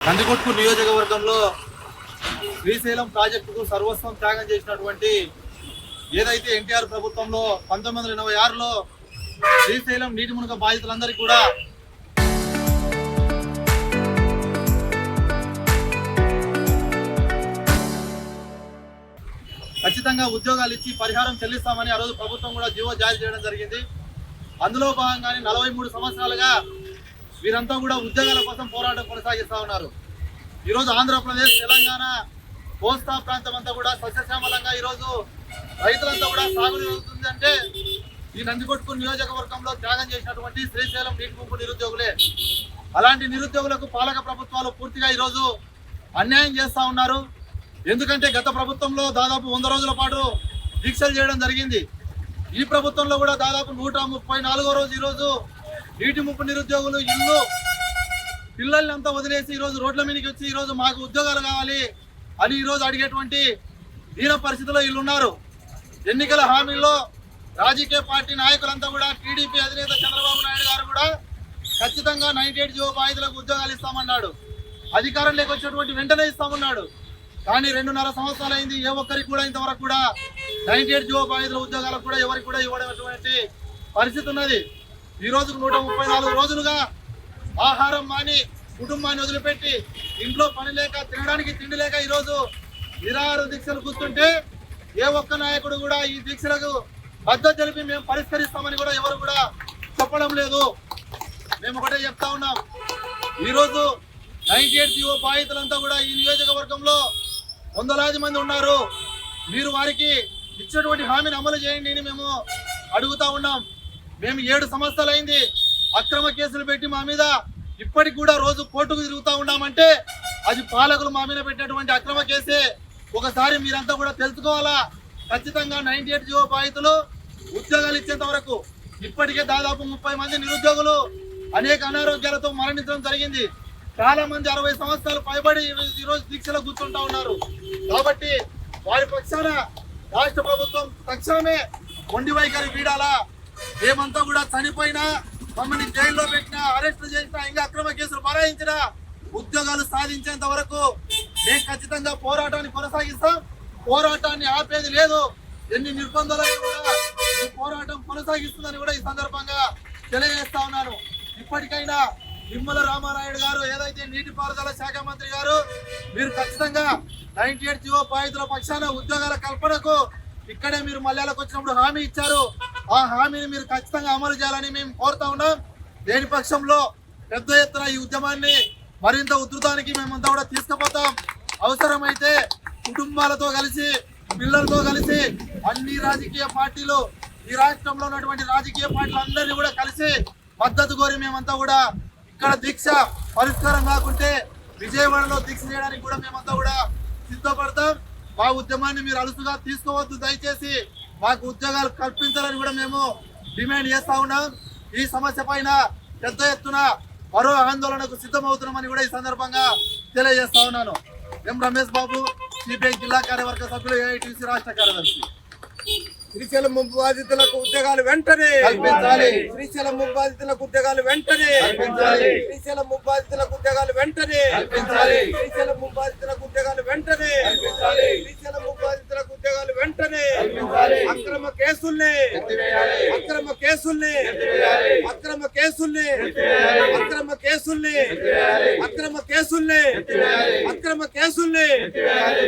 కందికొట్టు నియోజకవర్గంలో శ్రీశైలం ప్రాజెక్టుకు సర్వస్వం త్యాగం చేసినటువంటి ఏదైతే ఎన్టీఆర్ ప్రభుత్వంలో 1986లో శ్రీశైలం నీటి మునక బాధితులందరికీ కూడా ఖచ్చితంగా ఉద్యోగాలు ఇచ్చి పరిహారం చెల్లిస్తామని ఆ రోజు ప్రభుత్వం కూడా జీవో జారీ చేయడం జరిగింది. అందులో భాగంగానే 43 సంవత్సరాలుగా వీరంతా కూడా ఉద్యోగాల కోసం పోరాటం కొనసాగిస్తూ ఉన్నారు. ఈరోజు ఆంధ్రప్రదేశ్, తెలంగాణ, కోస్తా ప్రాంతం అంతా కూడా సస్యశ్యామలంగా ఈరోజు రైతులంతా కూడా సాగు జరుగుతుంది అంటే ఈ నందికొట్టు నియోజకవర్గంలో త్యాగం చేసినటువంటి శ్రీశైలం నీటి ముంపు నిరుద్యోగులే. అలాంటి నిరుద్యోగులకు పాలక ప్రభుత్వాలు పూర్తిగా ఈరోజు అన్యాయం చేస్తూ ఉన్నారు. ఎందుకంటే గత ప్రభుత్వంలో దాదాపు 100 రోజుల పాటు దీక్షలు చేయడం జరిగింది. ఈ ప్రభుత్వంలో కూడా దాదాపు 134వ రోజు ఈరోజు నీటి ముంపు నిరుద్యోగులు ఇల్లు పిల్లల్ని అంతా వదిలేసి ఈరోజు రోడ్ల మీదకి వచ్చి ఈరోజు మాకు ఉద్యోగాలు కావాలి అని ఈరోజు అడిగేటువంటి దీన పరిస్థితుల్లో వీళ్ళు ఉన్నారు. ఎన్నికల హామీల్లో రాజకీయ పార్టీ నాయకులంతా కూడా టీడీపీ అధినేత చంద్రబాబు నాయుడు గారు కూడా ఖచ్చితంగా 98 జీవో బాధితులకు ఉద్యోగాలు ఇస్తామన్నాడు. అధికారంలోకి వచ్చినటువంటి వెంటనే ఇస్తామన్నాడు. కానీ 2.5 సంవత్సరాలు అయింది, ఏ ఒక్కరికి కూడా ఇంతవరకు కూడా 98 జీవో బాధితుల ఉద్యోగాలకు కూడా ఎవరికి కూడా ఇవ్వడటువంటి పరిస్థితి ఉన్నది. ఈ రోజుకు 134 రోజులుగా ఆహారం మాని కుటుంబాన్ని వదిలిపెట్టి ఇంట్లో పని లేక తినడానికి తిండి లేక ఈరోజు నిరాహార దీక్షలు కూర్చుంటే ఏ ఒక్క నాయకుడు కూడా ఈ దీక్షలకు మద్దతు తెలిపి మేము పరిష్కరిస్తామని కూడా ఎవరు కూడా చెప్పడం లేదు. మేము ఒకటే చెప్తా ఉన్నాం, ఈరోజు 98 జీవో బాధితులంతా కూడా ఈ నియోజకవర్గంలో వందలాది మంది ఉన్నారు. మీరు వారికి ఇచ్చినటువంటి హామీని అమలు చేయండి అని మేము అడుగుతా ఉన్నాం. మేము 7 సంవత్సరాలు అయింది అక్రమ కేసులు పెట్టి మా మీద ఇప్పటికి కూడా రోజు కోర్టుకు తిరుగుతూ ఉన్నామంటే అది పాలకులు మా మీద పెట్టినటువంటి అక్రమ కేసే. ఒకసారి మీరంతా కూడా తెలుసుకోవాలా. ఖచ్చితంగా 98 జీవో బాధితులు ఉద్యోగాలు ఇచ్చేంత వరకు ఇప్పటికే దాదాపు 30 మంది నిరుద్యోగులు అనేక అనారోగ్యాలతో మరణించడం జరిగింది. చాలా మంది 60 సంవత్సరాలు పైబడి ఈరోజు దీక్షలో కూర్చుంటా ఉన్నారు. కాబట్టి వారి పక్షాన రాష్ట్ర ప్రభుత్వం తక్షణమే మొండి వైఖరి వీడాలా. మేమంతా కూడా చనిపోయినా, మమ్మల్ని జైల్లో పెట్టినా, అరెస్టు చేసినా, ఇంకా అక్రమ కేసులు బనాయించినా ఉద్యోగాలు సాధించేంత వరకు మేము ఖచ్చితంగా పోరాటాన్ని కొనసాగిస్తాం. పోరాటాన్ని ఆపేది లేదు. ఎన్ని నిర్బంధాలు కూడా ఈ పోరాటం కొనసాగిస్తుందని కూడా ఈ సందర్భంగా తెలియజేస్తా ఉన్నాను. ఇప్పటికైనా నిమ్మల రామానాయుడు గారు, ఏదైతే నీటిపారుదల శాఖ మంత్రి గారు, మీరు ఖచ్చితంగా 98 జీవో బాధితుల పక్షాన ఉద్యోగాల కల్పనకు ఇక్కడే మీరు మల్యాలకు వచ్చినప్పుడు హామీ ఇచ్చారు. ఆ హామీని మీరు ఖచ్చితంగా అమలు చేయాలని మేము కోరుతా ఉన్నాం. దేని పక్షంలో పెద్ద ఎత్తున ఈ ఉద్యమాన్ని మరింత ఉధృతానికి మేమంతా కూడా తీసుకుపోతాం. అవసరమైతే కుటుంబాలతో కలిసి, పిల్లలతో కలిసి అన్ని రాజకీయ పార్టీలు, ఈ రాష్ట్రంలో ఉన్నటువంటి రాజకీయ పార్టీలు అందరినీ కూడా కలిసి మద్దతు కోరి మేమంతా కూడా ఇక్కడ దీక్ష పరిష్కారం కాకుంటే విజయవాడలో దీక్ష చేయడానికి కూడా మేమంతా కూడా సిద్ధపడతాం. మా ఉద్యమాన్ని మీరు అలుసుగా తీసుకోవద్దు, దయచేసి మాకు ఉద్యోగాలు కల్పించాలని కూడా మేము డిమాండ్ చేస్తా ఉన్నాం. ఈ సమస్య పైన పెద్ద ఎత్తున మరో ఆందోళనకు సిద్ధమవుతున్నామని కూడా ఈ సందర్భంగా తెలియజేస్తా ఉన్నాను. ఎం రమేష్ బాబు, సిపిఐ జిల్లా కార్యవర్గ సభ్యులు, ఏఐటీసీ రాష్ట్ర కార్యదర్శి. శ్రీశైలం ముంపు బాధితులకు ఉద్యోగాలు వెంటనే కల్పించాలి. శ్రీశైలం ముంపు బాధితులకు ఉద్యోగాలు వెంటనే కల్పించాలి. శ్రీశైలం ముంపు బాధితులకు ఉద్యోగాలు వెంటనే కల్పించాలి. శ్రీశైలం ముంపు బాధితులకు ఉద్యోగాలు వెంటనే కల్పించాలి. శ్రీశైలం ముంపు బాధితులకు ఉద్యోగాలు వెంటనే కల్పించాలి. అక్రమ కేసుల్ని ఎత్తివేయాలి. అక్రమ కేసుల్ని ఎత్తివేయాలి. అక్రమ కేసుల్ని ఎత్తివేయాలి. అక్రమ కేసుల్ని ఎత్తివేయాలి. అక్రమ కేసుల్ని ఎత్తివేయాలి. అక్రమ కేసుల్ని ఎత్తివేయాలి.